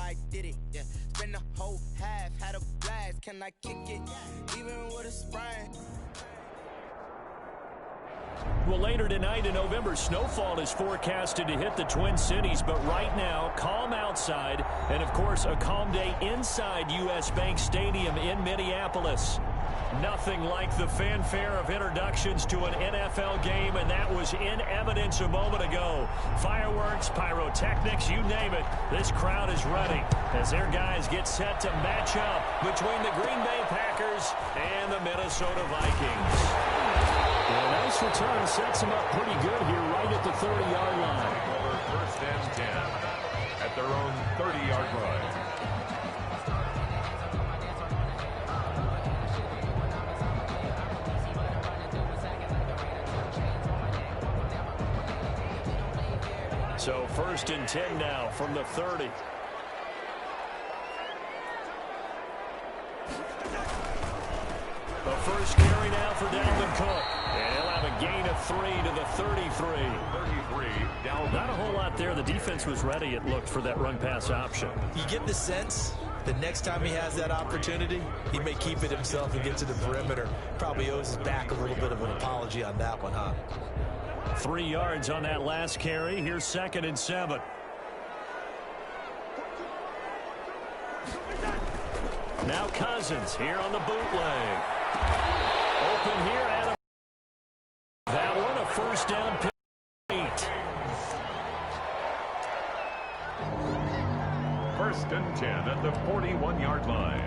I did it. Yeah, spend the whole half, had a blast. Can I kick it? Even with a sprain. Well, later tonight in November, snowfall is forecasted to hit the Twin Cities, but right now, calm outside, and of course, a calm day inside U.S. Bank Stadium in Minneapolis. Nothing like the fanfare of introductions to an NFL game, and that was in evidence a moment ago. Fireworks, pyrotechnics, you name it. This crowd is ready as their guys get set to match up between the Green Bay Packers and the Minnesota Vikings. A nice return sets them up pretty good here right at the 30-yard line. Over first and 10 at their own 30-yard line. So first and 10 now from the 30. The first carry now for Dalvin Cook. And he'll have a gain of 3 to the 33. 33, Dalvin. Not a whole lot there. The defense was ready, it looked, for that run-pass option. You get the sense the next time he has that opportunity, he may keep it himself and get to the perimeter. Probably owes his back a little bit of an apology on that one, huh? 3 yards on that last carry. Here's 2nd and 7. Now Cousins here on the bootleg. Open here, Adam. That one, a first down pick. 8. First and 10 at the 41-yard line.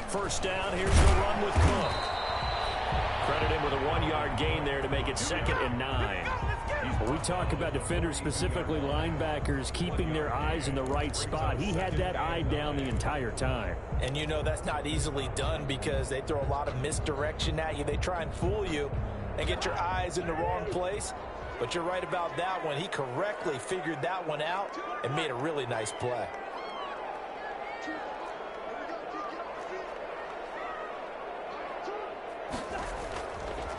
First down, here's the run with Cook. Credit him with a 1-yard gain there to make it 2nd and 9. We talk about defenders, specifically linebackers, keeping their eyes in the right spot. He had that eye down the entire time. And you know that's not easily done because they throw a lot of misdirection at you. They try and fool you and get your eyes in the wrong place. But you're right about that one. He correctly figured that one out and made a really nice play.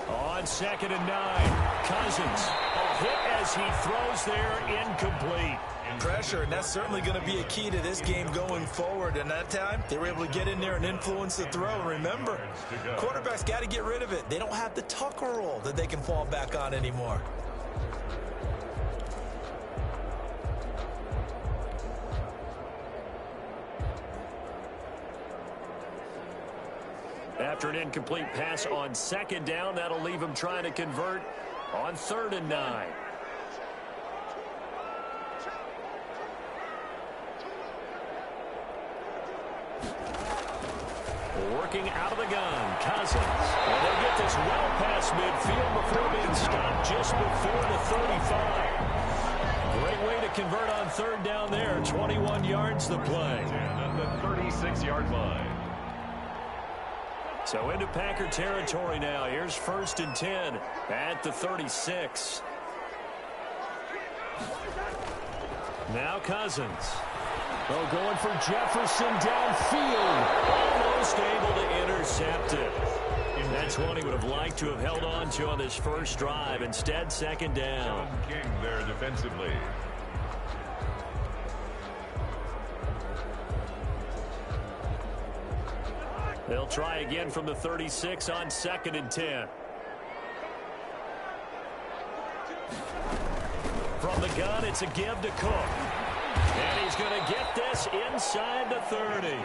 On 2nd and 9, Cousins. A hit as he throws there, incomplete. Pressure, and that's certainly going to be a key to this game going forward. And that time, they were able to get in there and influence the throw. And remember, quarterbacks got to get rid of it. They don't have the Tucker roll that they can fall back on anymore. After an incomplete pass on 2nd down, that'll leave him trying to convert on 3rd and 9. Working out of the gun, Cousins. And they get this well past midfield before being stopped just before the 35. Great way to convert on 3rd down there. 21 yards the play. And the 36-yard line. So into Packer territory now. Here's 1st and 10 at the 36. Now Cousins. Oh, going for Jefferson downfield. Almost able to intercept it. That's one he would have liked to have held on to on this first drive. Instead, 2nd down. King there defensively. They'll try again from the 36 on 2nd and 10. From the gun, it's a give to Cook. And he's going to get this inside the 30.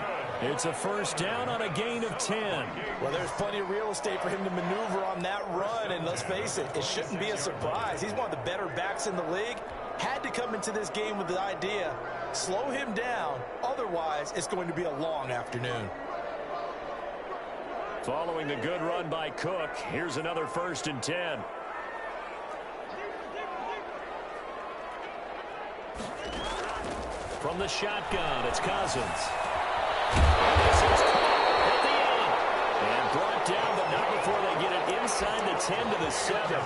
It's a first down on a gain of 10. Well, there's plenty of real estate for him to maneuver on that run. And let's face it, it shouldn't be a surprise. He's one of the better backs in the league. Had to come into this game with the idea, slow him down. Otherwise, it's going to be a long afternoon. Following the good run by Cook, here's another 1st and 10. From the shotgun, it's Cousins. This is at the end. And brought down, but not before they get it inside the 10 to the 7.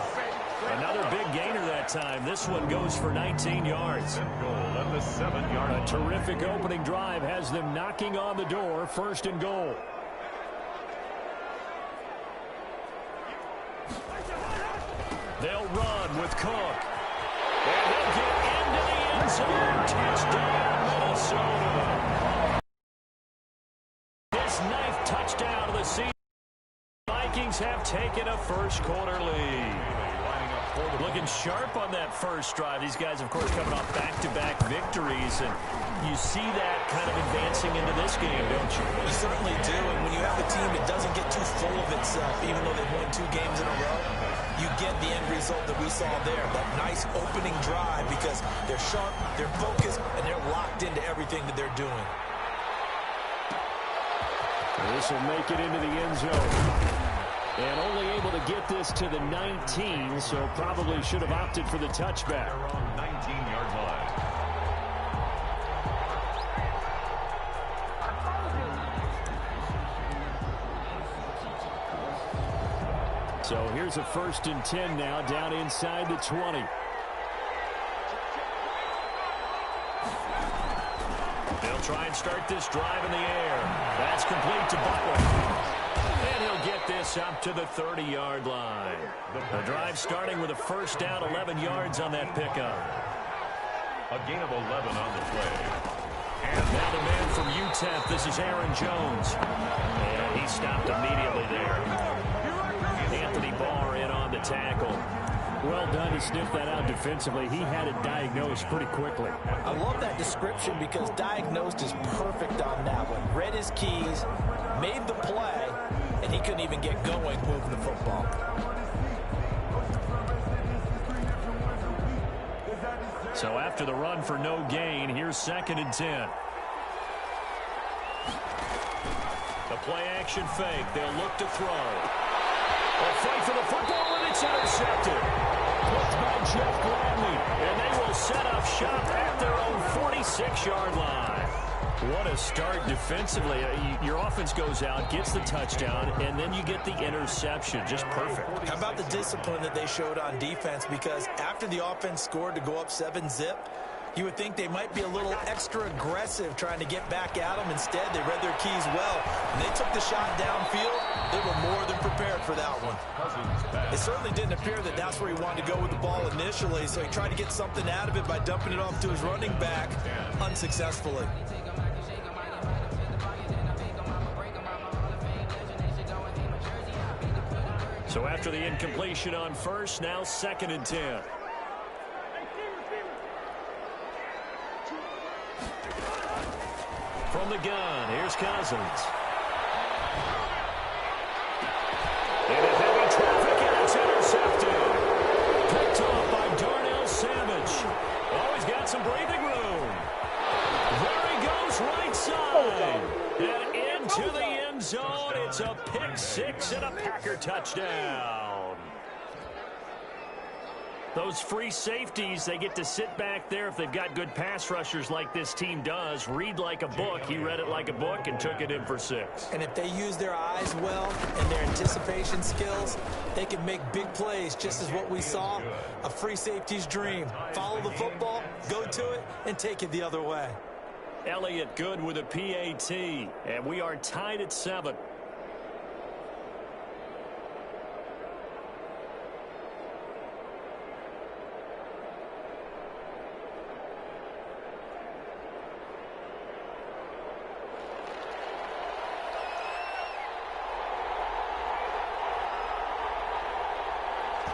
Another big gainer that time. This one goes for 19 yards. Goal at the 7-yard line. A terrific opening drive has them knocking on the door. 1st and goal. They'll run with Cook. And they'll get into the end zone. Touchdown, Minnesota. His ninth touchdown of the season. Vikings have taken a first-quarter lead. Looking sharp on that first drive. These guys, of course, coming off back-to-back victories, and you see that kind of advancing into this game, don't you? You certainly do, and when you have a team that doesn't get too full of itself, even though they've won 2 games in a row, you get the end result that we saw there, that nice opening drive, because they're sharp, they're focused, and they're locked into everything that they're doing. This will make it into the end zone. And only able to get this to the 19, so probably should have opted for the touchback. They're on 19-yard line. So here's a 1st and 10 now, down inside the 20. They'll try and start this drive in the air. That's complete to Butler. And he'll get this up to the 30-yard line. The drive starting with a first down, 11 yards on that pickup. A gain of 11 on the play. And now the man from UTEP, this is Aaron Jones. And he stopped immediately there. Anthony Barr in on the tackle. Well done to sniff that out defensively. He had it diagnosed pretty quickly. I love that description because diagnosed is perfect on that one. Read his keys, made the play, and he couldn't even get going moving the football. So after the run for no gain, here's 2nd and 10. The play action fake. They'll look to throw. A fight for the football, and it's intercepted. Picked by Jeff Gladney. And they will set up shop at their own 46-yard line. What a start defensively. Your offense goes out, gets the touchdown, and then you get the interception. Just perfect. How about the discipline that they showed on defense? Because after the offense scored to go up 7-zip, you would think they might be a little extra aggressive trying to get back at them. Instead, they read their keys well. When they took the shot downfield, they were more than prepared for that one. It certainly didn't appear that that's where he wanted to go with the ball initially, so he tried to get something out of it by dumping it off to his running back unsuccessfully. So after the incompletion on first, now 2nd and 10. From the gun, here's Cousins. In a heavy traffic, and it's intercepted. Picked off by Darnell Savage. Always got some breathing room. There he goes, right side. And into the end zone. It's a pick six and a Packer touchdown. Those free safeties, they get to sit back there if they've got good pass rushers like this team does. Read like a book. He read it like a book and took it in for 6. And if they use their eyes well and their anticipation skills, they can make big plays, just as what we saw, a free safety's dream. Follow the football, go to it, and take it the other way. Elliott good with a PAT, and we are tied at 7.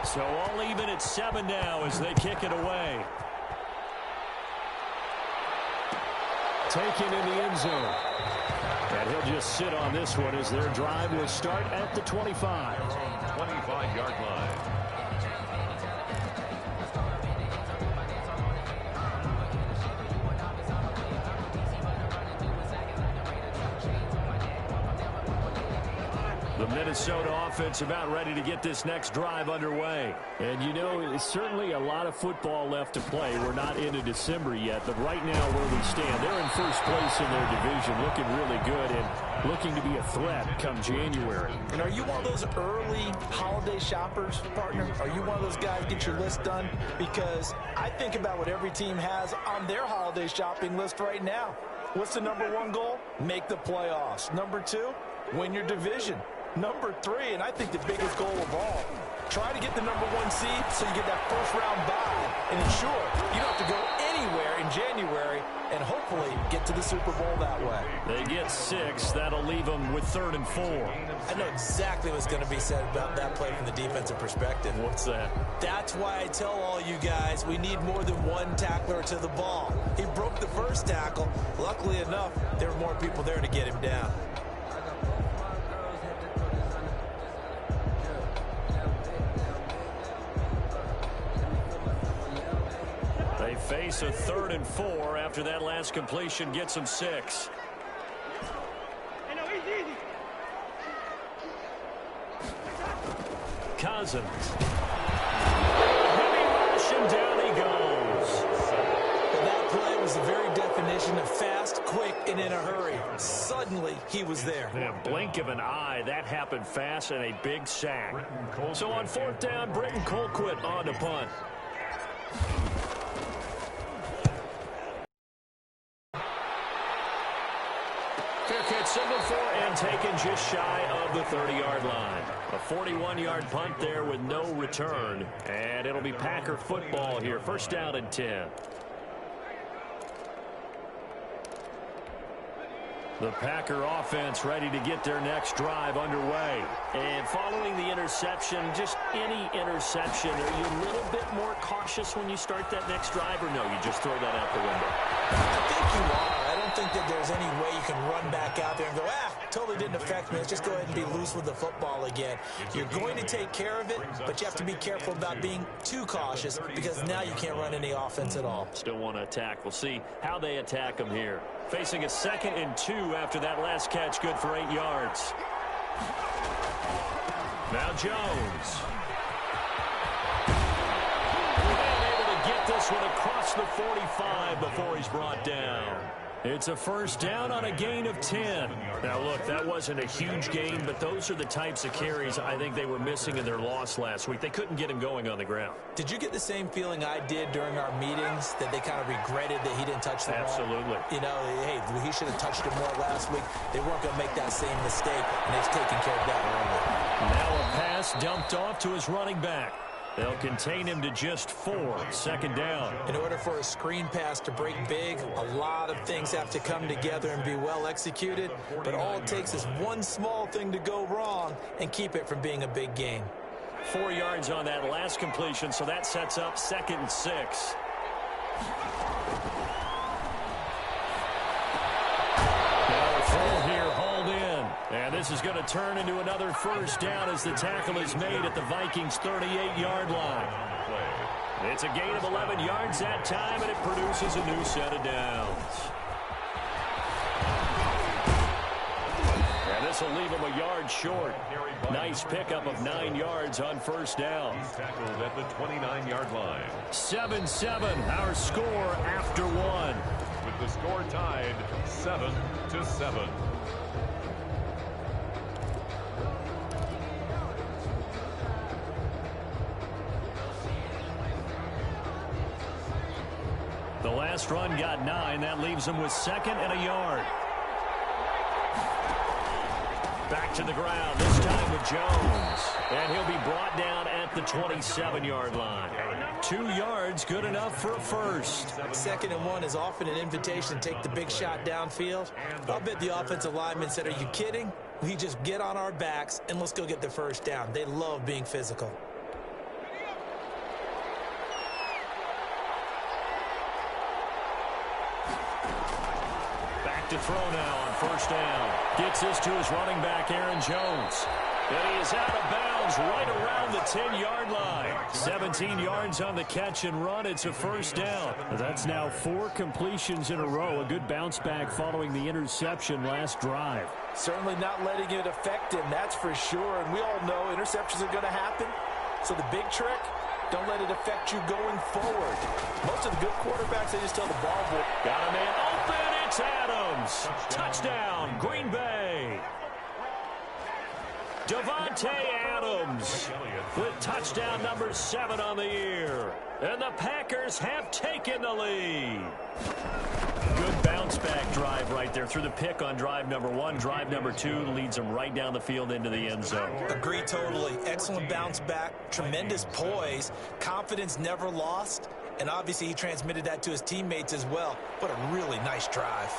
So all even at 7 now as they kick it away. Taken in the end zone. And he'll just sit on this one as their drive will start at the 25. 25-yard line. The Minnesota offense about ready to get this next drive underway. And you know, it's certainly a lot of football left to play. We're not into December yet, but right now where we stand, they're in first place in their division, looking really good and looking to be a threat come January. And are you one of those early holiday shoppers, partner? Are you one of those guys get your list done? Because I think about what every team has on their holiday shopping list right now. What's the #1 goal? Make the playoffs. #2, win your division. Number 3, and I think the biggest goal of all. Try to get the number 1 seed so you get that first-round bye and ensure you don't have to go anywhere in January and hopefully get to the Super Bowl that way. They get 6. That'll leave them with 3rd and 4. I know exactly what's going to be said about that play from the defensive perspective. What's that? That's why I tell all you guys we need more than one tackler to the ball. He broke the first tackle. Luckily enough, there were more people there to get him down. They face a 3rd and 4 after that last completion gets them 6. Cousins. Heavy rush and down he goes. That play was the very definition of fast, quick, and in a hurry. Suddenly, he was there. In a blink of an eye, that happened fast and a big sack. So on 4th down, Britton Colquitt on to punt. Fair catch signaled for and taken just shy of the 30-yard line. A 41-yard punt there with no return. And it'll be Packer football here. 1st down and 10. The Packer offense ready to get their next drive underway. And following the interception, just any interception, are you a little bit more cautious when you start that next drive, or no, you just throw that out the window? I think you are. I don't think that there's any way you can run back out there and go, totally didn't affect me. Let's just go ahead and be loose with the football again. You're going to take care of it, but you have to be careful about being too cautious because now you can't run any offense at all. Still want to attack. We'll see how they attack them here. Facing a 2nd and 2 after that last catch, good for 8 yards. Now Jones. And able to get this one across the 45 before he's brought down. It's a 1st down on a gain of 10. Now, look, that wasn't a huge gain, but those are the types of carries I think they were missing in their loss last week. They couldn't get him going on the ground. Did you get the same feeling I did during our meetings, that they kind of regretted that he didn't touch the ball? Absolutely. You know, hey, he should have touched it more last week. They weren't going to make that same mistake, and they've taken care of that early. Now a pass dumped off to his running back. They'll contain him to just 4. 2nd down. In order for a screen pass to break big, a lot of things have to come together and be well executed. But all it takes is one small thing to go wrong and keep it from being a big gain. 4 yards on that last completion, so that sets up 2nd and 6. Now full here, hauled in. And this is going to turn into another 1st down as the tackle is made at the Vikings' 38-yard line. It's a gain of 11 yards that time, and it produces a new set of downs. And this will leave him a yard short. Nice pickup of 9 yards on 1st down. He's tackled at the 29-yard line. 7-7, our score after 1. With the score tied 7-7. The last run got 9. That leaves him with 2nd and a yard. Back to the ground, this time with Jones. And he'll be brought down at the 27-yard line. 2 yards, good enough for a 1st. 2nd and 1 is often an invitation to take the big shot downfield. I'll bet the offensive linemen said, are you kidding? We just get on our backs and let's go get the 1st down. They love being physical. To throw now on 1st down. Gets this to his running back, Aaron Jones. And he is out of bounds right around the 10-yard line. 17 yards on the catch and run. It's a 1st down. That's now 4 completions in a row. A good bounce back following the interception last drive. Certainly not letting it affect him, that's for sure. And we all know interceptions are going to happen. So the big trick, don't let it affect you going forward. Most of the good quarterbacks, they just tell the ball boy, got a man open. It's Adams. Touchdown, Green Bay. Davante Adams with touchdown number 7 on the year. And the Packers have taken the lead. good bounce-back drive right there through the pick on drive number 1. Drive number 2 leads them right down the field into the end zone. Agree totally. Excellent bounce back, tremendous poise, confidence never lost, and obviously he transmitted that to his teammates as well. What a really nice drive.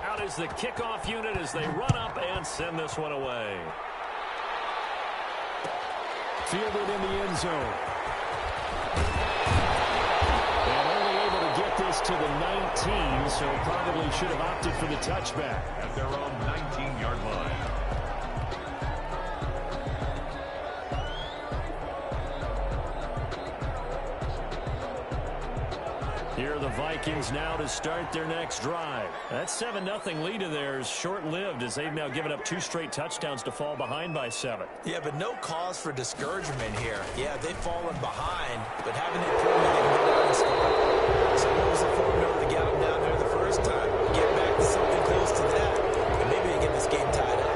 Out is the kickoff unit as they run up and send this one away. Fielded in the end zone. And only able to get this to the 19, so probably should have opted for the touchback. At their own 19-yard line. Here are the Vikings now to start their next drive. That 7-0 lead of theirs short-lived as they've now given up 2 straight touchdowns to fall behind by 7. Yeah, but no cause for discouragement here. Yeah, they've fallen behind, but haven't they proven they can go down and score? So what was the formula to get them down there the first time? Get back to something close to that, and maybe they get this game tied up.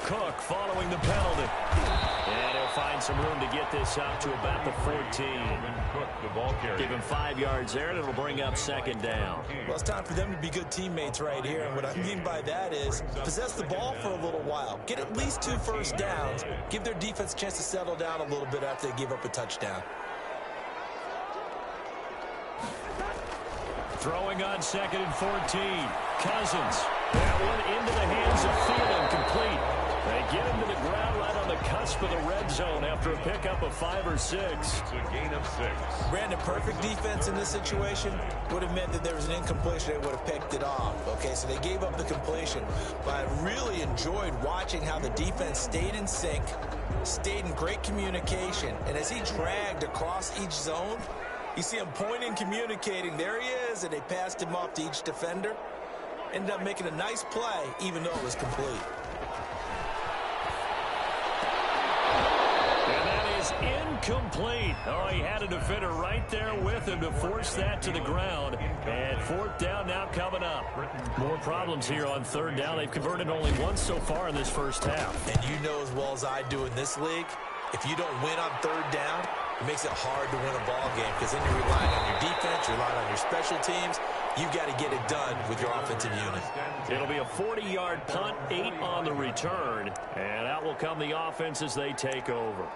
Cook following the penalty. And he'll find some room to get this up to about the 14. Cook, the ball carrier. Give him 5 yards there, and it'll bring up 2nd down. Well, it's time for them to be good teammates right here, and what I mean by that is possess the ball for a little while. Get at least 2 first downs. Give their defense a chance to settle down a little bit after they give up a touchdown. Throwing on 2nd and 14. Cousins. That one into the hands of Thielen, complete. They get him to the ground right on the cusp of the red zone after a pickup of 5 or 6. It's a gain of 6. Brandon, perfect defense in this situation would have meant that there was an incompletion. They would have picked it off. Okay, so they gave up the completion. But I really enjoyed watching how the defense stayed in sync, stayed in great communication, and as he dragged across each zone, you see him pointing, communicating. There he is, and they passed him off to each defender. Ended up making a nice play, even though it was complete. And that is incomplete. Oh, he had a defender right there with him to force that to the ground. And 4th down now coming up. More problems here on 3rd down. They've converted only once so far in this first half. And you know as well as I do in this league, if you don't win on 3rd down, it makes it hard to win a ball game because then you're relying on your defense, you're relying on your special teams. You've got to get it done with your offensive unit. It'll be a 40-yard punt, 8 on the return, and out will come the offense as they take over.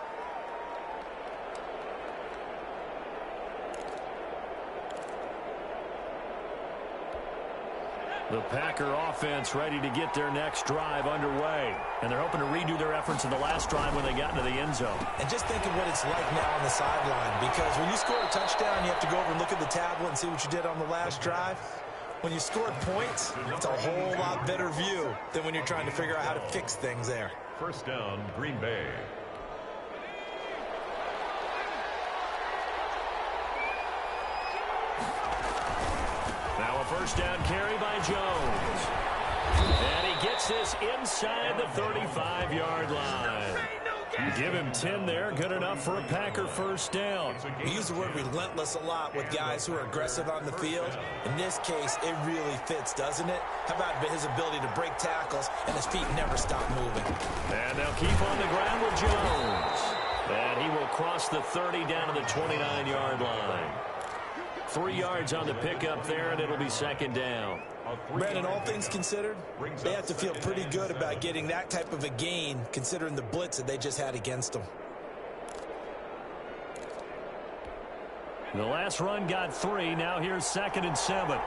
The Packer offense ready to get their next drive underway. And they're hoping to redo their efforts in the last drive when they got into the end zone. And just think of what it's like now on the sideline, because when you score a touchdown, you have to go over and look at the tablet and see what you did on the last drive. When you scored points, it's a whole lot better view than when you're trying to figure out how to fix things there. 1st down, Green Bay. Now a 1st down carry by Jones. And he gets this inside the 35-yard line. Give him 10 there. Good enough for a Packer 1st down. We use the word relentless a lot with guys who are aggressive on the field. In this case, it really fits, doesn't it? How about his ability to break tackles and his feet never stop moving? And they'll keep on the ground with Jones. And he will cross the 30 down to the 29-yard line. 3 yards on the pickup there, and it'll be 2nd down. Brandon, all things considered, they have to feel pretty good about getting that type of a gain, considering the blitz that they just had against them. The last run got 3. Now here's 2nd and 7.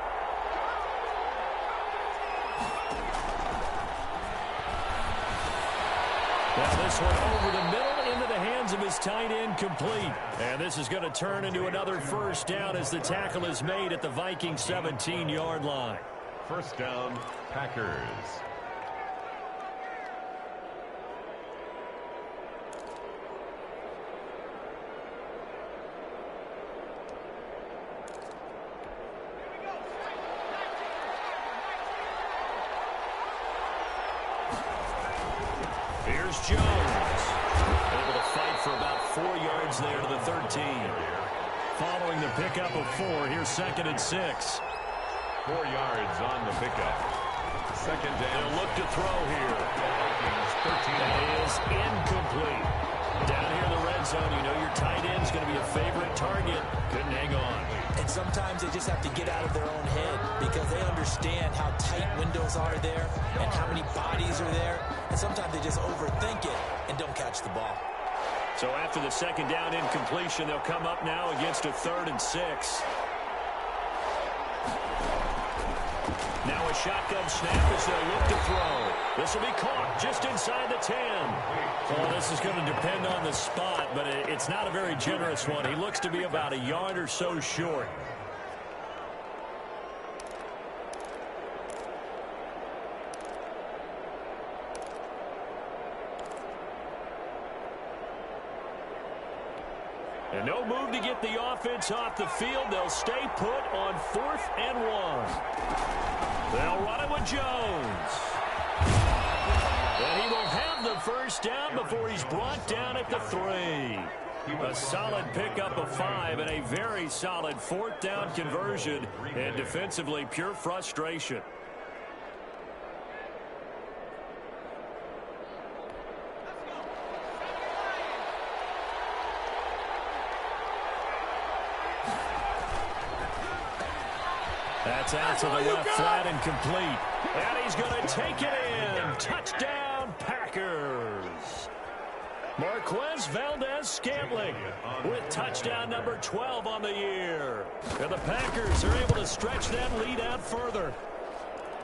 Now this one over the middle into the hands of his tight end, complete. And this is going to turn into another 1st down as the tackle is made at the Vikings 17-yard line. 1st down, Packers. 4 yards there to the 13. Following the pickup of 4, here's 2nd and 6. 4 yards on the pickup. 2nd down. They'll look to throw here. That is incomplete. Down here in the red zone, you know your tight end's going to be a favorite target. Couldn't hang on. And sometimes they just have to get out of their own head because they understand how tight windows are there and how many bodies are there. And sometimes they just overthink it and don't catch the ball. So after the 2nd down incompletion, they'll come up now against a 3rd and 6. Now a shotgun snap as they look to throw. This will be caught just inside the 10. Well, this is going to depend on the spot, but it's not a very generous one. He looks to be about a yard or so short. And no move to get the offense off the field. They'll stay put on 4th and 1. They'll run it with Jones. And he will have the first down before he's brought down at the 3. A solid pickup of 5 and a very solid 4th down conversion. And defensively, pure frustration. That's out to the left flat and complete. And he's going to take it in. Touchdown, Packers. Marquez Valdez-Scantling with touchdown number 12 on the year. And the Packers are able to stretch that lead out further.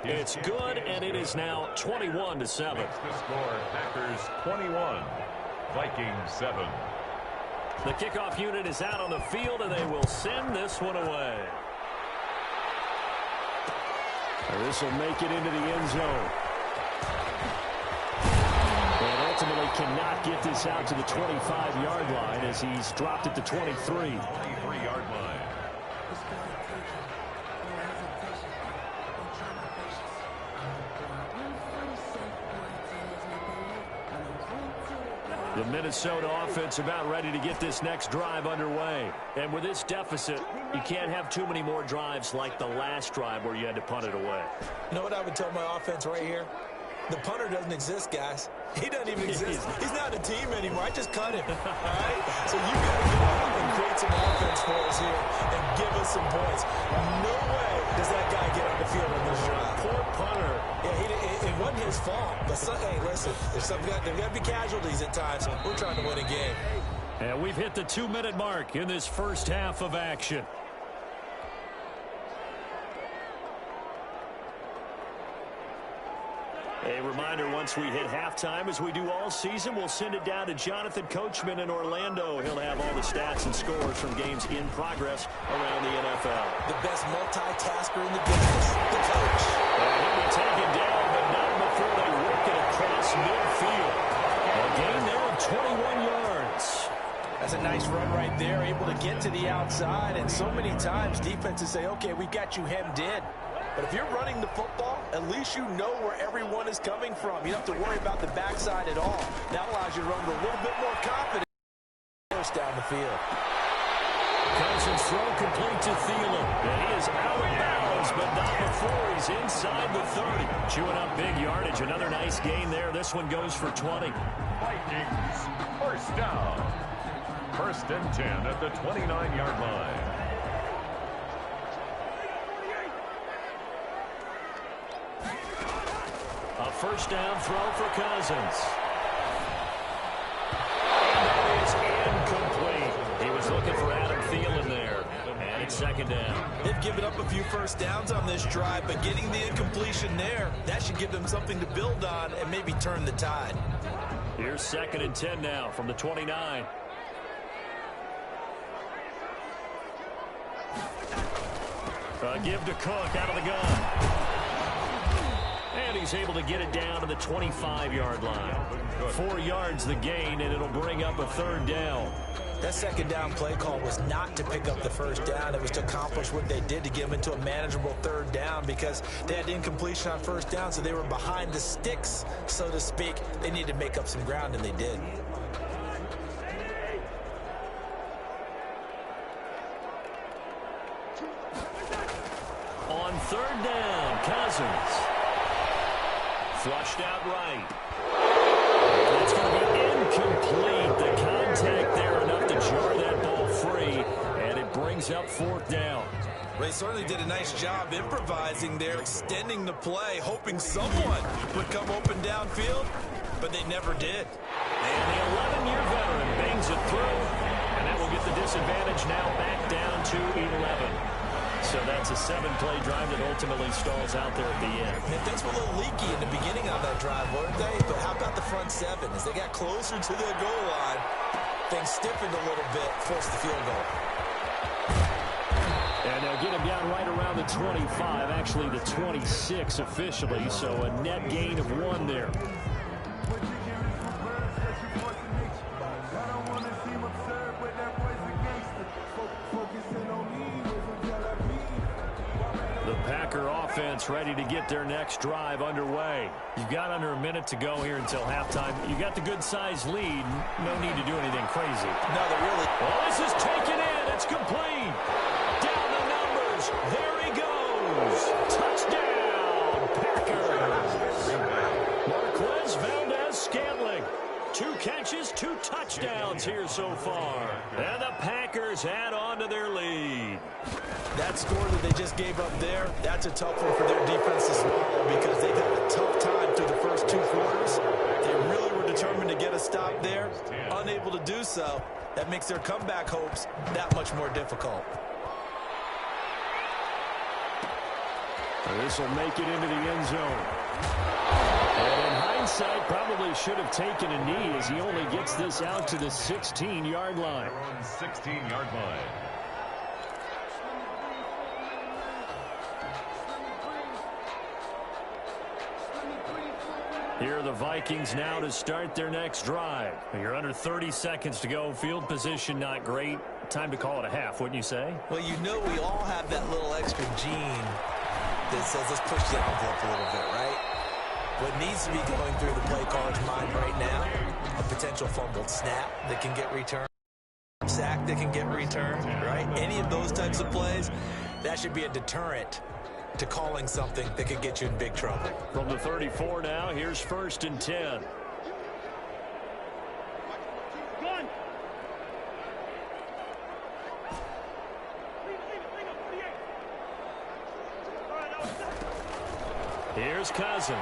It's good, and it is now 21-7. The score, Packers 21, Vikings 7. The kickoff unit is out on the field, and they will send this one away. This will make it into the end zone. And ultimately cannot get this out to the 25-yard line as he's dropped at the 23. 23-yard line. The Minnesota offense about ready to get this next drive underway. And with this deficit, you can't have too many more drives like the last drive where you had to punt it away. You know what I would tell my offense right here? The punter doesn't exist, guys. He doesn't even exist. He's not a team anymore. I just cut him. All right? So you got to go out and create some offense for us here and give us some points. No way does that guy get on the field on this drive. Poor punter. Yeah, it wasn't his fault. But, hey, listen, there's got to be casualties at times. We're trying to win a game. And we've hit the 2-minute mark in this first half of action. A reminder, once we hit halftime, as we do all season, we'll send it down to Jonathan Coachman in Orlando. He'll have all the stats and scores from games in progress around the NFL. The best multitasker in the business, the coach. And he'll be taken down, but not before they work it across midfield. A gain there of 21 yards. That's a nice run right there, able to get to the outside. And so many times defenses say, okay, we got you hemmed in. But if you're running the football, at least you know where everyone is coming from. You don't have to worry about the backside at all. That allows you to run with a little bit more confidence down the field. Cousins throw complete to Thielen. And he is out of bounds, but not before he's inside the 30. Chewing up big yardage. Another nice gain there. This one goes for 20. Vikings, first down. 1st and 10 at the 29-yard line. A first down throw for Cousins. And that is incomplete. He was looking for Adam Thielen there. And it's 2nd down. They've given up a few first downs on this drive, but getting the incompletion there, that should give them something to build on and maybe turn the tide. Here's 2nd and 10 now from the 29. Give to Cook out of the gun. And he's able to get it down to the 25-yard line. 4 yards the gain, and it'll bring up a 3rd down. That 2nd down play call was not to pick up the first down. It was to accomplish what they did to get them into a manageable 3rd down because they had incompletion on first down, so they were behind the sticks, so to speak. They needed to make up some ground, and they did. third down. Cousins. Flushed out right. That's going to be incomplete. The contact there enough to jar that ball free, and it brings up fourth down. They certainly did a nice job improvising there, extending the play, hoping someone would come open downfield, but they never did. And the 11-year veteran bangs it through, and that will get the disadvantage now back down to 11. So that's a 7-play drive that ultimately stalls out there at the end. And things were a little leaky in the beginning of that drive, weren't they? But how about the front seven? As they got closer to the goal line, things stiffened a little bit, forced the field goal. And they'll get him down right around the 25, actually the 26 officially, so a net gain of 1 there. The Packer offense ready to get their next drive underway. You've got under a minute to go here until halftime. You got the good-sized lead. No need to do anything crazy. No, they really... Well, this is taken in. It's complete. Down the numbers. There he goes. Touchdown, Packers. Marquez Valdez-Scantling. 2 catches, 2 touchdowns here so far. And the Packers add on to their lead. That score that they just gave up there, that's a tough one for their defense to swallow because they've had a tough time through the first 2 quarters. They really were determined to get a stop there. Unable to do so, that makes their comeback hopes that much more difficult. This will make it into the end zone. And in hindsight, probably should have taken a knee as he only gets this out to the 16-yard line. 16-yard line. Here are the Vikings now to start their next drive. You're under 30 seconds to go. Field position not great. Time to call it a half, wouldn't you say? Well, you know we all have that little extra gene that says let's push the envelope a little bit, right? What needs to be going through the play caller's mind right now, a potential fumbled snap that can get returned, sack that can get returned, right? Any of those types of plays, that should be a deterrent to calling something that could get you in big trouble. From the 34 now, here's 1st and 10. Here's Cousins.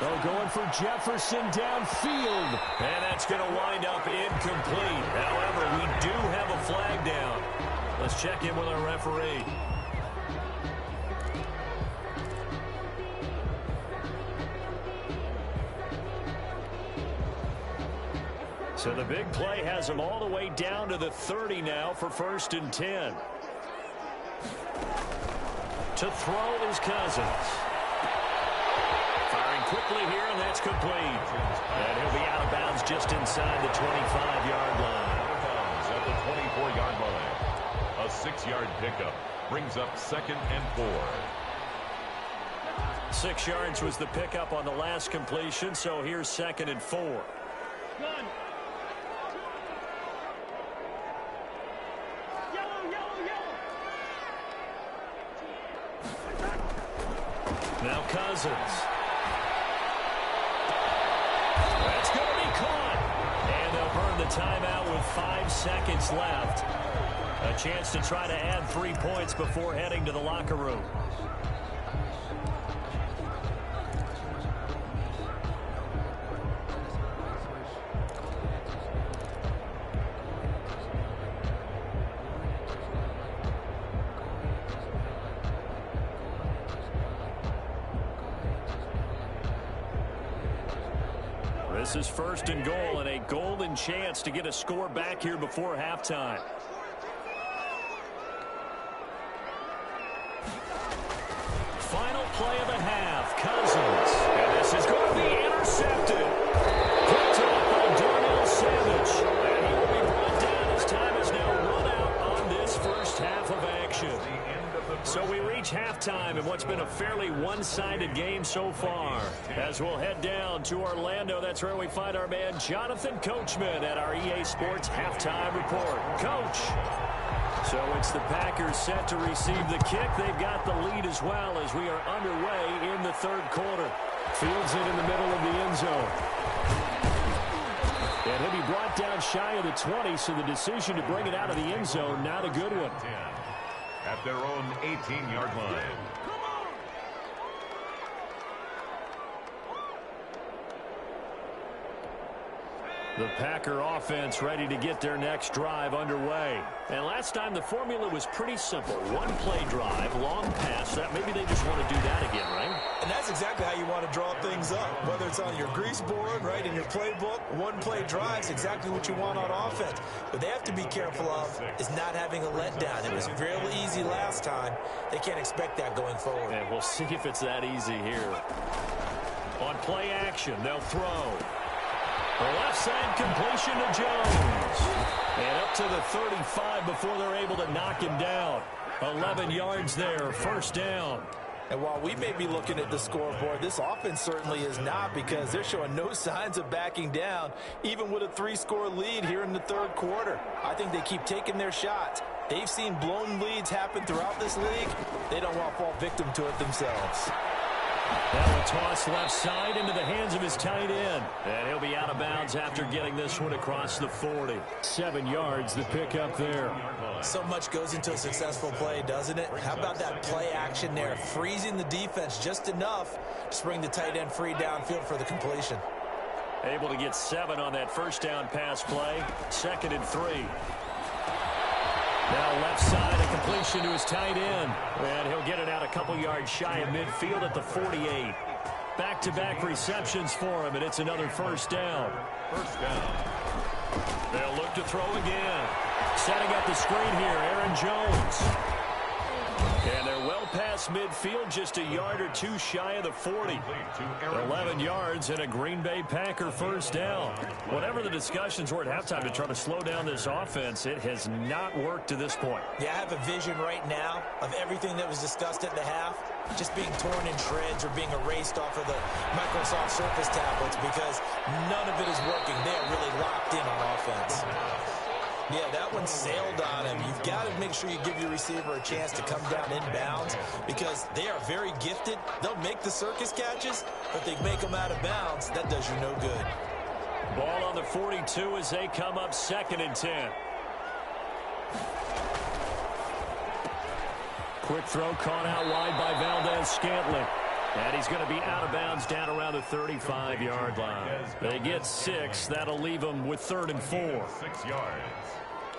They're going for Jefferson downfield. And that's going to wind up incomplete. However, we do have a flag down. Let's check in with our referee. So the big play has them all the way down to the 30 now for 1st and 10. To throw is Cousins. Firing quickly here, and that's complete. And he'll be out of bounds just inside the 25-yard line. At the 24-yard line. A 6-yard pickup brings up 2nd and 4. 6 yards was the pickup on the last completion, so here's 2nd and 4. Now Cousins. That's going to be caught. And they'll burn the timeout with 5 seconds left. A chance to try to add 3 points before heading to the locker room. This is 1st and goal, and a golden chance to get a score back here before halftime. Final play of the half, Cousins. And this is going to be intercepted. Picked up by Darnell Savage. And he will be brought down as time is now run out on this first half of action. So we reach halftime in what's been a fairly one-sided game so far. As we'll head down to Orlando, that's where we find our man Jonathan Coachman at our EA Sports Halftime Report. Coach. So it's the Packers set to receive the kick. They've got the lead as well as we are underway in the third quarter. Fields it in the middle of the end zone. And he'll be brought down shy of the 20, so the decision to bring it out of the end zone, not a good one. At their own 18-yard line. The Packer offense ready to get their next drive underway. And last time the formula was pretty simple. One play drive, long pass. Maybe they just want to do that again, right? And that's exactly how you want to draw things up. Whether it's on your grease board, right, in your playbook, one play drive is exactly what you want on offense. What they have to be careful of is not having a letdown. It was real easy last time. They can't expect that going forward. And we'll see if it's that easy here. On play action, they'll throw. The left side completion to Jones. And up to the 35 before they're able to knock him down. 11 yards there, first down. And while we may be looking at the scoreboard, this offense certainly is not, because they're showing no signs of backing down, even with a 3-score lead here in the third quarter. I think they keep taking their shots. They've seen blown leads happen throughout this league. They don't want to fall victim to it themselves. Now a toss left side into the hands of his tight end. And he'll be out of bounds after getting this one across the 40. 7 yards, the pickup there. So much goes into a successful play, doesn't it? How about that play action there? Freezing the defense just enough to bring the tight end free downfield for the completion. Able to get 7 on that first down pass play. 2nd and 3. Now left side, a completion to his tight end. And he'll get it out a couple yards shy of midfield at the 48. Back-to-back receptions for him, and it's another first down. First down. They'll look to throw again. Setting up the screen here, Aaron Jones. And they're well past midfield, just a yard or two shy of the 40. 11 yards and a Green Bay Packer first down. Whatever the discussions were at halftime to try to slow down this offense, it has not worked to this point. Yeah, I have a vision right now of everything that was discussed at the half just being torn in shreds or being erased off of the Microsoft Surface tablets, because none of it is working. They are really locked in on offense. Yeah, that one sailed on him. You've got to make sure you give your receiver a chance to come down inbounds, because they are very gifted. They'll make the circus catches, but they make them out of bounds. That does you no good. Ball on the 42 as they come up 2nd and 10. Quick throw caught out wide by Valdez-Scantling. And he's going to be out of bounds down around the 35-yard line. They get 6. That'll leave them with 3rd and 4. 6 yards.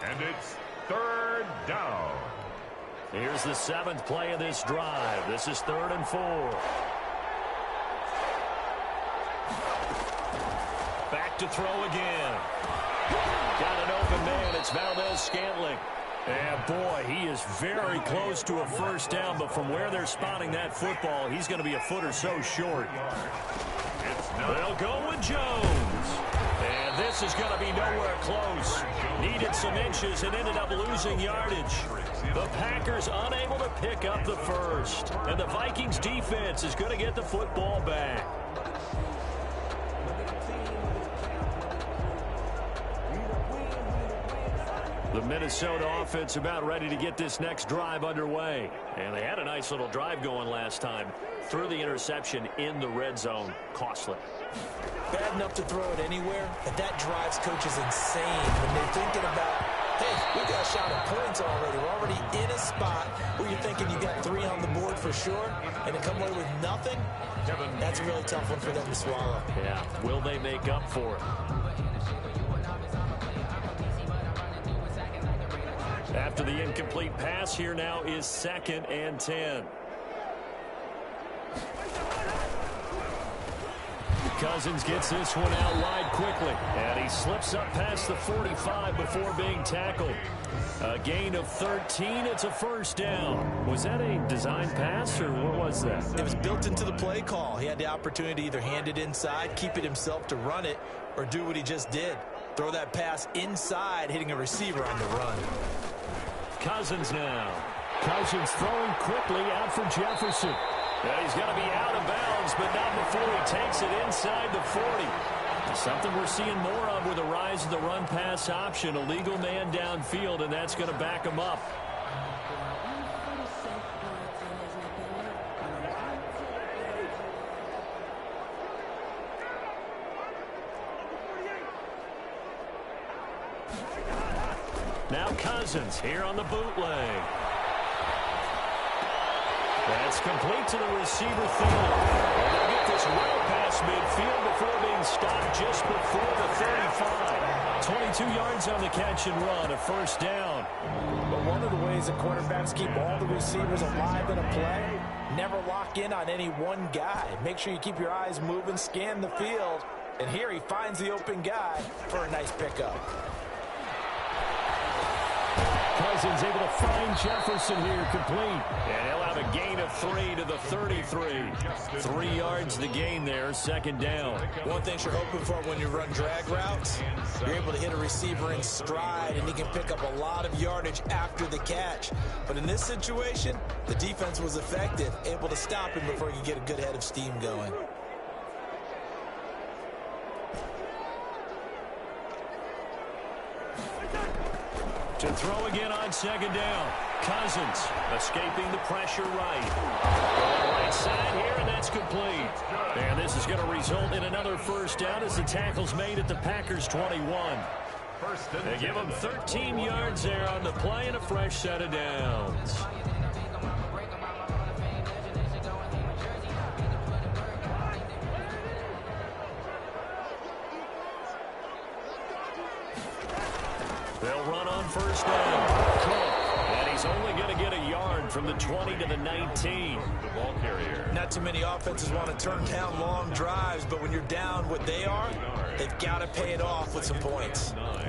And it's 3rd down. Here's the 7th play of this drive. This is 3rd and 4. Back to throw again. Got an open man. It's Valdez-Scantling. And, boy, he is very close to a first down, but from where they're spotting that football, he's going to be a foot or so short. They'll go with Jones. And this is going to be nowhere close. Needed some inches and ended up losing yardage. The Packers unable to pick up the first. And the Vikings defense is going to get the football back. The Minnesota offense about ready to get this next drive underway. And they had a nice little drive going last time. Threw the interception in the red zone. Costly. Bad enough to throw it anywhere, but that drives coaches insane when they're thinking about, hey, we got a shot at points already. We're already in a spot where you're thinking you got 3 on the board for sure, and to come away with nothing, that's a really tough one for them to swallow. Yeah, will they make up for it? After the incomplete pass, here now is 2nd and 10. Cousins gets this one out wide quickly. And he slips up past the 45 before being tackled. A gain of 13. It's a first down. Was that a design pass, or what was that? It was built into the play call. He had the opportunity to either hand it inside, keep it himself to run it, or do what he just did. Throw that pass inside, hitting a receiver on the run. Cousins now. Cousins throwing quickly out for Jefferson. Yeah, he's going to be out of bounds, but not before he takes it inside the 40. Something we're seeing more of with the rise of the run-pass option. A legal man downfield, and that's going to back him up. Now Cousins here on the bootleg. That's complete to the receiver Thielen. They'll get this well past midfield before being stopped just before the 35. 22 yards on the catch and run, a first down. But one of the ways that quarterbacks keep all the receivers alive in a play, never lock in on any one guy. Make sure you keep your eyes moving, scan the field. And here he finds the open guy for a nice pickup. Cousins able to find Jefferson here, complete. And he'll have a gain of 3 to the 33. 3 yards the gain there, second down. One thing you're hoping for when you run drag routes, you're able to hit a receiver in stride, and he can pick up a lot of yardage after the catch. But in this situation, the defense was effective, able to stop him before he could get a good head of steam going. To throw again on second down. Cousins escaping the pressure right. Right side here, and that's complete. And this is going to result in another first down as the tackle's made at the Packers' 21. They give them 13 yards there on the play and a fresh set of downs. They'll run on first down. Cook. And he's only going to get a yard from the 20 to the 19. The ball carrier. Not too many offenses want to turn down long drives, but when you're down what they are, they've got to pay it off with some points. 9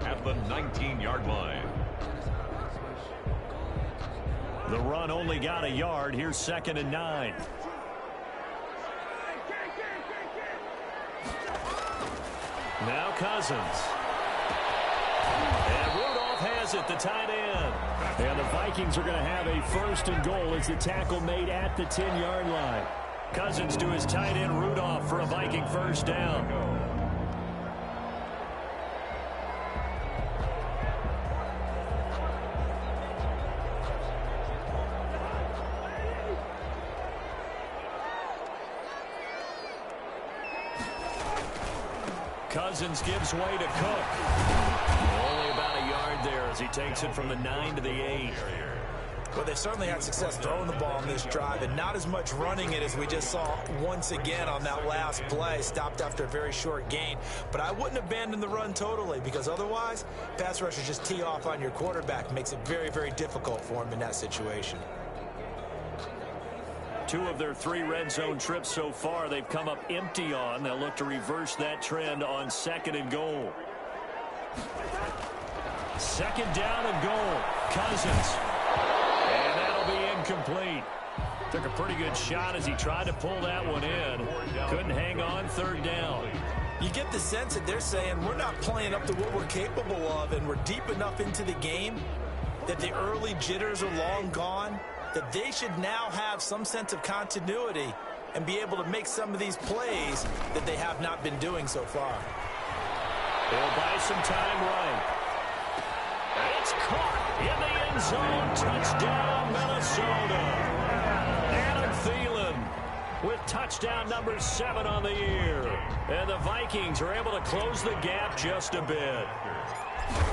at the 19-yard line. The run only got a yard. Here's second and 9. Now Cousins. And Rudolph has it, the tight end. And the Vikings are going to have a first and goal as the tackle made at the 10-yard line. Cousins to his tight end Rudolph for a Viking first down. Cousins gives way to Cook. Only about a yard there as he takes it from the 9 to the 8. Well, they've certainly had success throwing the ball on this drive, and not as much running it as we just saw once again on that last play. Stopped after a very short gain. But I wouldn't abandon the run totally, because otherwise, pass rushers just tee off on your quarterback. Makes it very, very difficult for him in that situation. 2 of their 3 red zone trips so far they've come up empty on. They'll look to reverse that trend on second and goal. Second down and goal. Cousins. And that'll be incomplete. Took a pretty good shot as he tried to pull that one in. Couldn't hang on, third down. You get the sense that they're saying we're not playing up to what we're capable of, and we're deep enough into the game that the early jitters are long gone, that they should now have some sense of continuity and be able to make some of these plays that they have not been doing so far. They'll buy some time right. And it's caught in the end zone. Touchdown, Minnesota. Adam Thielen with touchdown number 7 on the year. And the Vikings are able to close the gap just a bit.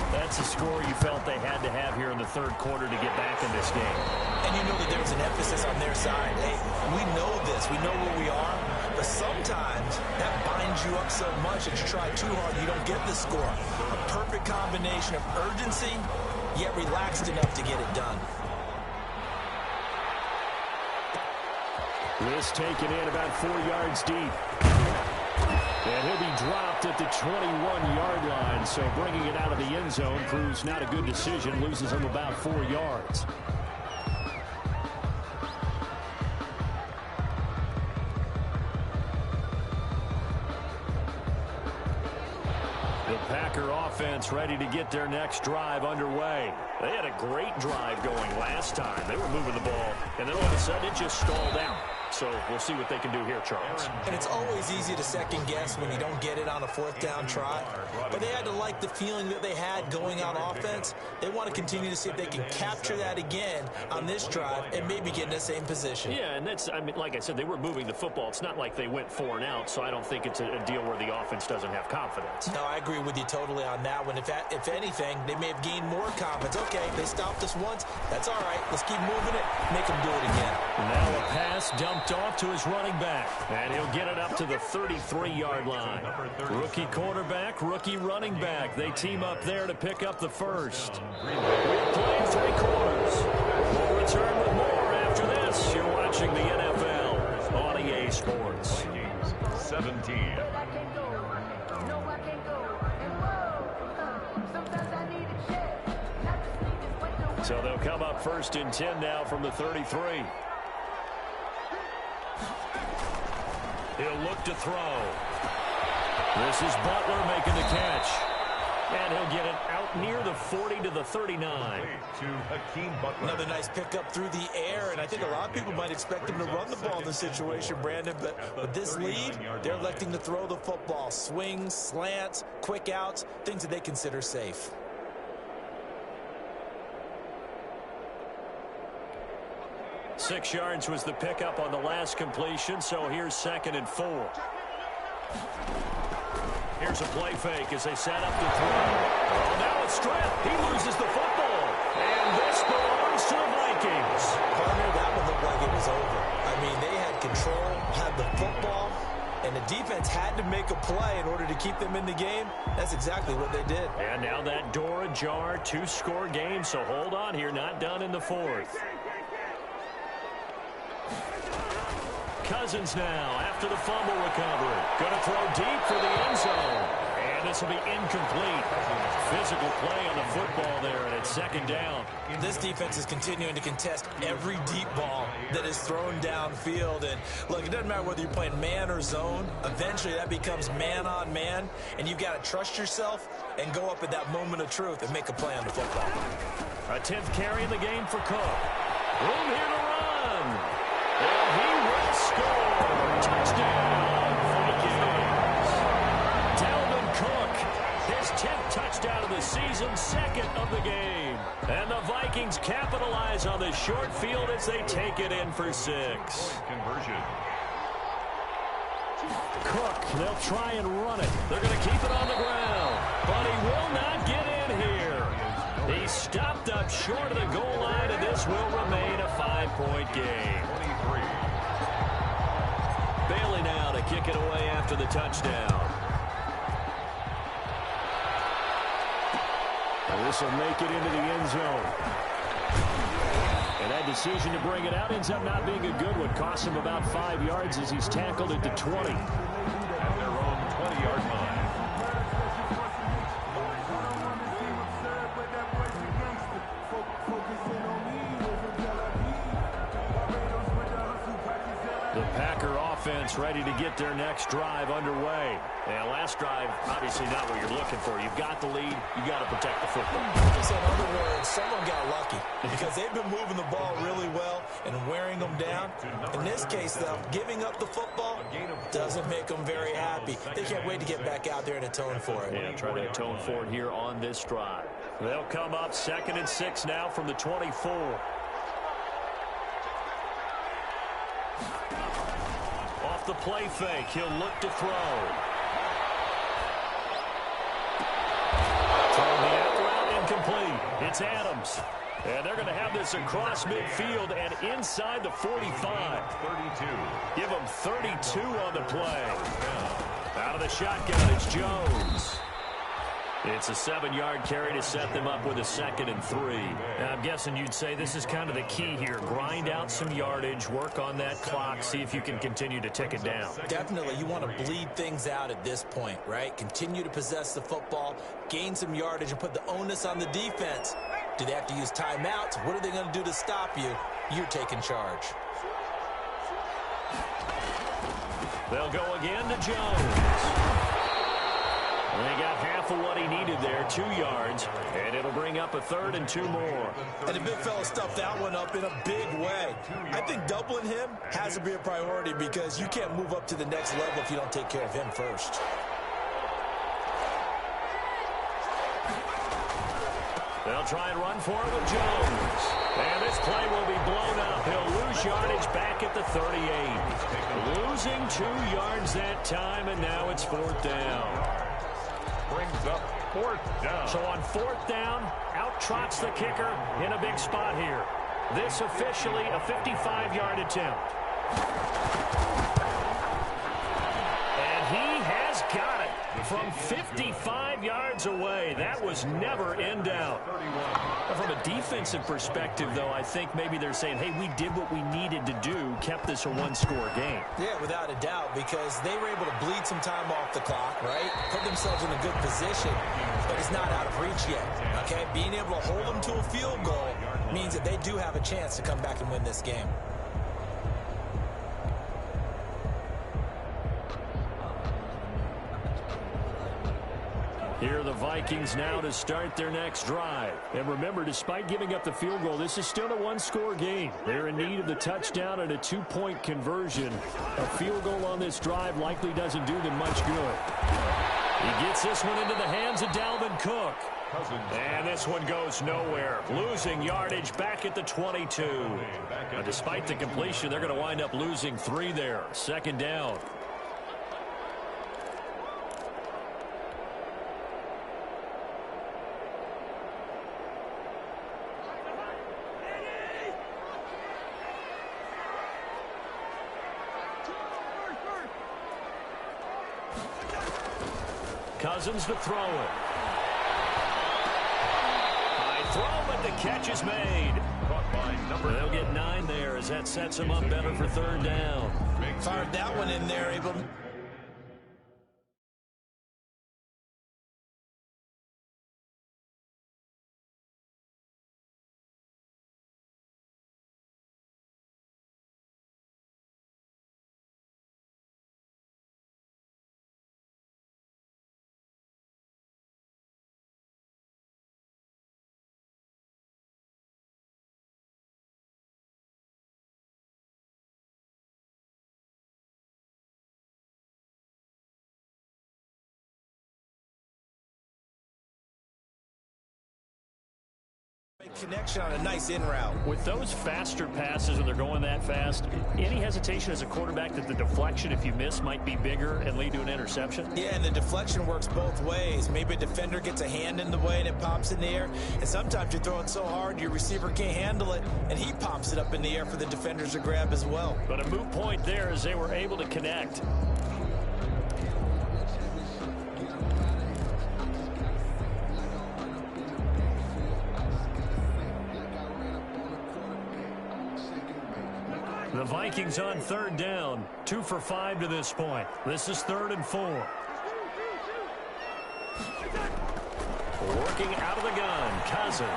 That's a score you felt they had to have here in the third quarter to get back in this game. And you know that there's an emphasis on their side. Hey, we know this. We know where we are. But sometimes that binds you up so much that you try too hard, you don't get the score. A perfect combination of urgency, yet relaxed enough to get it done. This taken in about 4 yards deep. And he'll be dropped at the 21-yard line, so bringing it out of the end zone proves not a good decision, loses him about 4 yards. The Packer offense ready to get their next drive underway. They had a great drive going last time. They were moving the ball, and then all of a sudden it just stalled out. So we'll see what they can do here, Charles. And it's always easy to second guess when you don't get it on a fourth down try. But they had to like the feeling that they had going on offense. They want to continue to see if they can capture that again on this drive and maybe get in the same position. Yeah, and that's, I mean, like I said, they were moving the football. It's not like they went 4 and out, so I don't think it's a deal where the offense doesn't have confidence. No, I agree with you totally on that one. If anything, they may have gained more confidence. Okay, they stopped us once. That's all right. Let's keep moving it. Make them do it again. Now a pass dumped off to his running back. And he'll get it up to the 33-yard line. Rookie quarterback, rookie running back. They team up there to pick up the first. We've played 3 quarters. We'll return with more after this. You're watching the NFL on EA Sports. 17. So they'll come up 1st and 10 now from the 33. He'll look to throw. This is Butler making the catch. And he'll get it out near the 40 to the 39. Another nice pickup through the air, and I think a lot of people might expect him to run the ball in this situation, Brandon, but with this lead, they're electing to throw the football. Swings, slants, quick outs, things that they consider safe. Six yards was the pickup on the last completion, so here's 2nd and 4. Here's a play fake as they set up to throw. Oh, now it's stripped. He loses the football. And this belongs to the Vikings. Partner, that one looked like it was over. I mean, they had control, had the football, and the defense had to make a play in order to keep them in the game. That's exactly what they did. And now that door ajar, 2-score game, so hold on here, not done in the 4th. Cousins now after the fumble recovery. Going to throw deep for the end zone. And this will be incomplete. Physical play on the football there, and it's 2nd down. This defense is continuing to contest every deep ball that is thrown downfield. And look, it doesn't matter whether you're playing man or zone. Eventually that becomes man on man, and you've got to trust yourself and go up at that moment of truth and make a play on the football. A 10th carry in the game for Cook. Room here to run. And he will score. Touchdown, Vikings. Dalvin Cook, his 10th touchdown of the season, 2nd of the game. And the Vikings capitalize on the short field as they take it in for 6. Conversion. Cook, they'll try and run it. They're going to keep it on the ground. But he will not get in here. He stopped up short of the goal line, and this will remain a 5-point game. 23. Bailey now to kick it away after the touchdown. This will make it into the end zone. And that decision to bring it out ends up not being a good one. Costs him about 5 yards as he's tackled at the 20. At their own 20-yard line. The Packer offense ready to get their next drive underway. And last drive, obviously not what you're looking for. You've got the lead. You've got to protect the football. So in other words, someone got lucky because they've been moving the ball really well and wearing them down. In this case, though, giving up the football doesn't make them very happy. They can't wait to get back out there and atone for it. Yeah, try to atone for it here on this drive. They'll come up 2nd and 6 now from the 24. Off the play fake, he'll look to throw. Throwing the out route incomplete. It's Adams. And they're going to have this across midfield and inside the 45. 32. Give them 32 on the play. Out of the shotgun, it's Jones. It's a 7-yard carry to set them up with a 2nd and 3. Now, I'm guessing you'd say this is kind of the key here. Grind out some yardage, work on that clock, see if you can continue to tick it down. Definitely, you want to bleed things out at this point, right? Continue to possess the football, gain some yardage, and put the onus on the defense. Do they have to use timeouts? What are they going to do to stop you? You're taking charge. They'll go again to Jones. They got half of what he needed there, 2 yards, and it'll bring up a 3rd and 2 more. And the big fella stuffed that one up in a big way. I think doubling him has to be a priority because you can't move up to the next level if you don't take care of him first. They'll try and run for it with Jones. And this play will be blown up. He'll lose yardage back at the 38. Losing 2 yards that time, and now it's 4th down. Brings up 4th down. So on 4th down, out trots the kicker in a big spot here. This officially a 55-yard attempt. And he has got it from 55 yards away. That was never in doubt. From a defensive perspective, though, I think maybe they're saying, hey, we did what we needed to do, kept this a 1-score game. Yeah, without a doubt, because they were able to bleed some time off the clock, right? Put themselves in a good position, but it's not out of reach yet, okay? Being able to hold them to a field goal means that they do have a chance to come back and win this game. Here are the Vikings now to start their next drive. And remember, despite giving up the field goal, this is still a 1-score game. They're in need of the touchdown and a 2-point conversion. A field goal on this drive likely doesn't do them much good. He gets this one into the hands of Dalvin Cook. And this one goes nowhere. Losing yardage back at the 22. Now, despite the completion, they're going to wind up losing 3 there. 2nd down. Cousins to throw it. High throw, but the catch is made. They'll get 9 there as that sets them up better for 3rd down. Fired that one in there, able. Connection on a nice in route. With those faster passes, when they're going that fast, any hesitation as a quarterback that the deflection, if you miss, might be bigger and lead to an interception? Yeah, and the deflection works both ways. Maybe a defender gets a hand in the way and it pops in the air, and sometimes you throw it so hard your receiver can't handle it, and he pops it up in the air for the defenders to grab as well. But a moot point there as they were able to connect. The Vikings on 3rd down, 2 for 5 to this point. This is 3rd and 4. Working out of the gun, Cousins.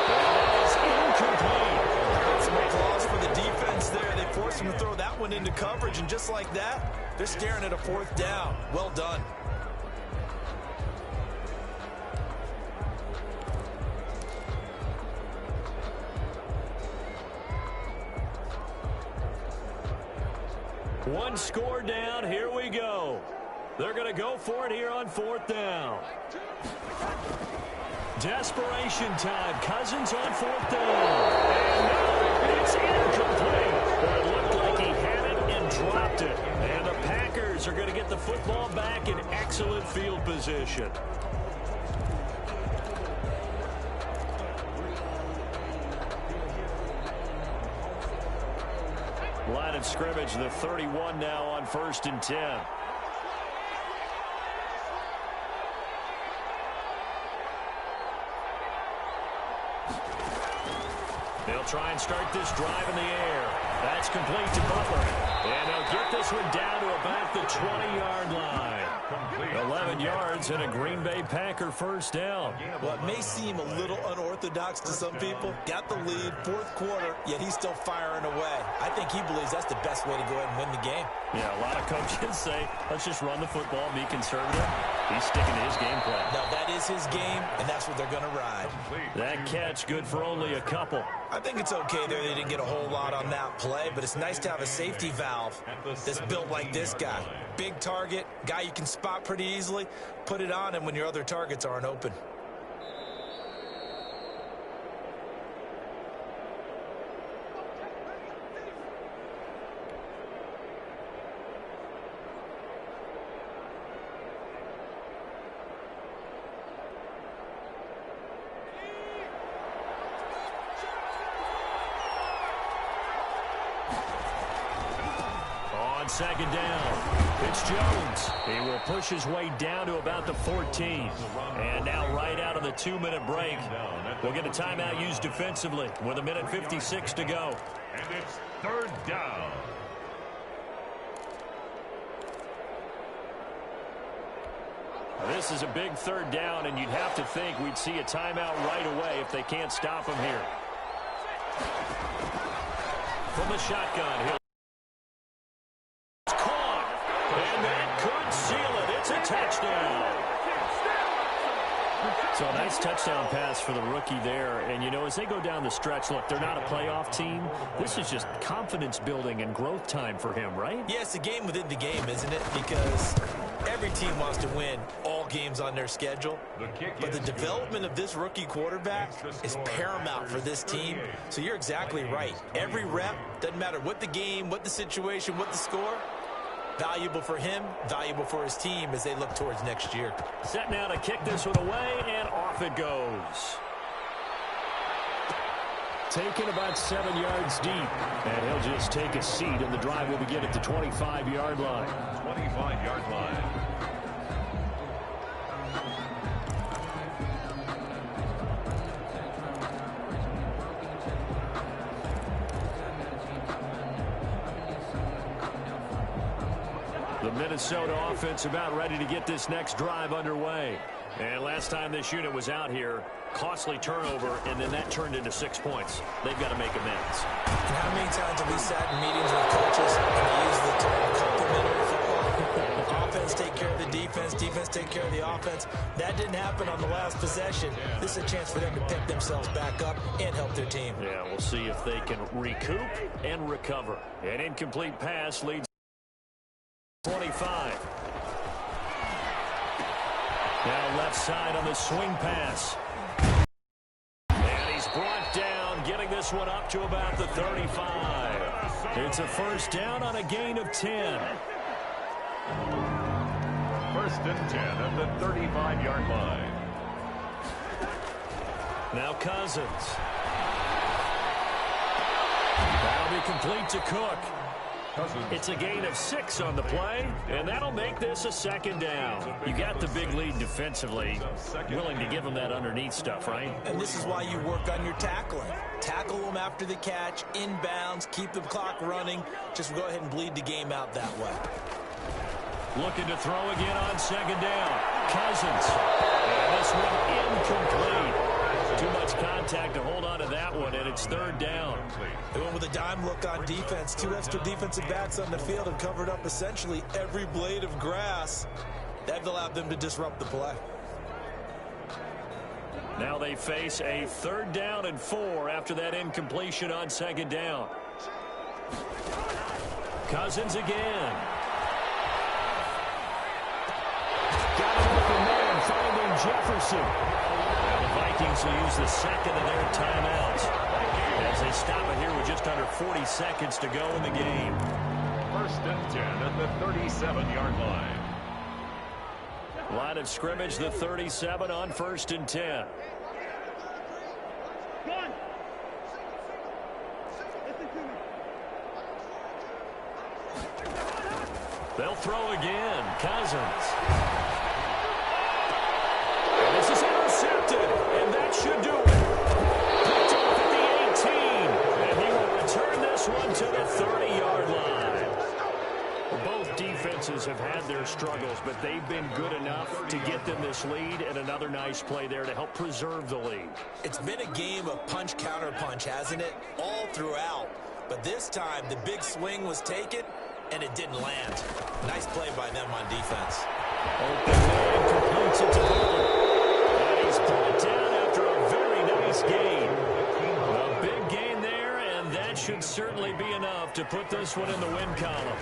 That is incomplete. Some applause for the defense there. They forced him to throw that one into coverage, and just like that, they're staring at a 4th down. Well done. One score down. Here we go. They're going to go for it here on 4th down. Desperation time. Cousins on 4th down. And no, it's incomplete. But it looked like he had it and dropped it. And the Packers are going to get the football back in excellent field position. Line of scrimmage, the 31 now on 1st and 10. They'll try and start this drive in the air. That's complete to Butler. And they'll get this one down to about the 20-yard line. 11 yards and a Green Bay Packer 1st down. Well, it may seem a little unorthodox to some people. Got the lead, 4th quarter, yet he's still firing away. I think he believes that's the best way to go ahead and win the game. Yeah, a lot of coaches say, let's just run the football, be conservative. He's sticking to his game plan. Now, that is his game, and that's what they're going to ride. That catch good for only a couple. I think it's okay there. They didn't get a whole lot on that play, but it's nice to have a safety valve that's built like this guy. Big target, guy you can spot pretty easily. Put it on him when your other targets aren't open. Second down. It's Jones. He will push his way down to about the 14. And now right out of the 2-minute break, we'll get a timeout used defensively with 1:56 to go. And it's third down. This is a big third down, and you'd have to think we'd see a timeout right away if they can't stop him here. From the shotgun, he'll touchdown. So a nice touchdown pass for the rookie there. And, you know, as they go down the stretch, look, they're not a playoff team. This is just confidence building and growth time for him, right? Yeah, it's a game within the game, isn't it? Because every team wants to win all games on their schedule. But the development of this rookie quarterback is paramount for this team. So you're exactly right. Every rep, doesn't matter what the game, what the situation, what the score, valuable for him, valuable for his team as they look towards next year. Set now to kick this one away, and off it goes. Taken about 7 yards deep, and he'll just take a seat, and the drive will begin at the 25-yard line. 25-yard line. The Minnesota offense about ready to get this next drive underway. And last time this unit was out here, costly turnover, and then that turned into 6 points. They've got to make amends. And how many times have we sat in meetings with coaches and they use the term complementary football? Offense take care of the defense, defense take care of the offense. That didn't happen on the last possession. This is a chance for them to pick themselves back up and help their team. Yeah, we'll see if they can recoup and recover. An incomplete pass leads 25. Now left side on the swing pass. And he's brought down, getting this one up to about the 35. It's a first down on a gain of 10. First and 10 at the 35-yard line. Now Cousins. That'll be complete to Cook. It's a gain of 6 on the play, and that'll make this a second down. You got the big lead defensively, willing to give them that underneath stuff, right? And this is why you work on your tackling. Tackle them after the catch, inbounds, keep the clock running. Just go ahead and bleed the game out that way. Looking to throw again on second down. Cousins. And this one incomplete. Too much contact to hold on to that one, and it's third down. They went with a dime look on defense. 2 extra defensive backs on the field and covered up essentially every blade of grass. That allowed them to disrupt the play. Now they face a third down and 4 after that incompletion on second down. Cousins again. Got an open man, finding Jefferson. The Vikings will use the second of their timeouts as they stop it here with just under 40 seconds to go in the game. First and 10 at the 37-yard line. Line of scrimmage, the 37 on first and 10. They'll throw again. Cousins. And this is intercepted, and that should do it. Picked off at the 18, and he will return this one to the 30-yard line. Both defenses have had their struggles, but they've been good enough to get them this lead, and another nice play there to help preserve the lead. It's been a game of punch-counter-punch, hasn't it? All throughout. But this time, the big swing was taken, and it didn't land. Nice play by them on defense. Open man should certainly be enough to put this one in the win column.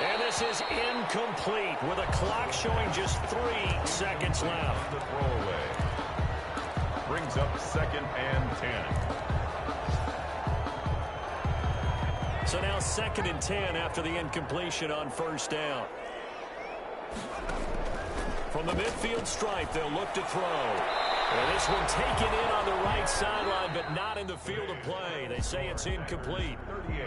And this is incomplete with a clock showing just 3 seconds left. The throwaway brings up 2nd and 10. So now 2nd and 10 after the incompletion on 1st down. From the midfield stripe, they'll look to throw. And this one taken in on the right sideline, but not in the field of play. They say it's incomplete. 38.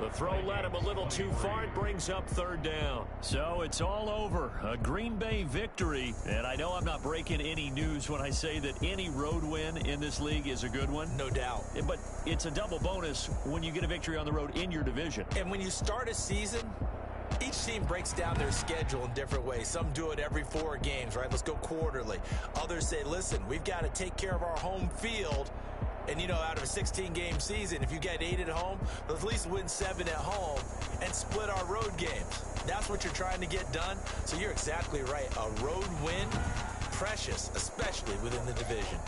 The throw led him a little too far. It brings up 3rd down. So it's all over. A Green Bay victory. And I know I'm not breaking any news when I say that any road win in this league is a good one. No doubt. But it's a double bonus when you get a victory on the road in your division. And when you start a season, each team breaks down their schedule in different ways. Some do it every 4 games, right? Let's go quarterly. Others say, listen, we've got to take care of our home field. And, you know, out of a 16-game season, if you get 8 at home, let's at least win 7 at home and split our road games. That's what you're trying to get done. So you're exactly right. A road win, precious, especially within the division.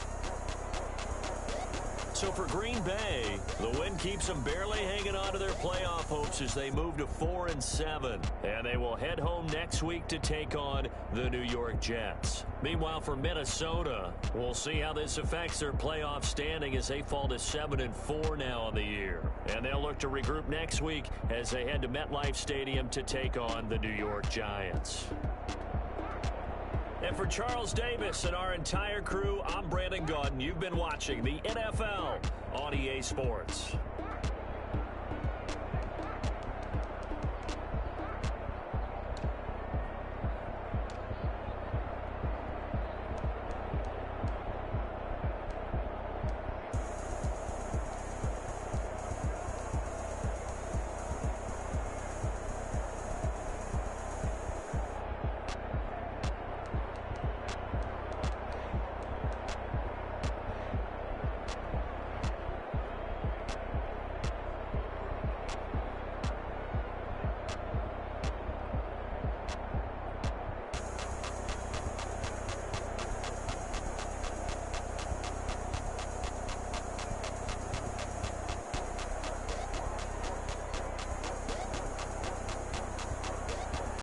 So for Green Bay, the win keeps them barely hanging on to their playoff hopes as they move to 4-7. And they will head home next week to take on the New York Jets. Meanwhile, for Minnesota, we'll see how this affects their playoff standing as they fall to 7-4 now on the year. And they'll look to regroup next week as they head to MetLife Stadium to take on the New York Giants. And for Charles Davis and our entire crew, I'm Brandon Gaudin. You've been watching the NFL on EA Sports.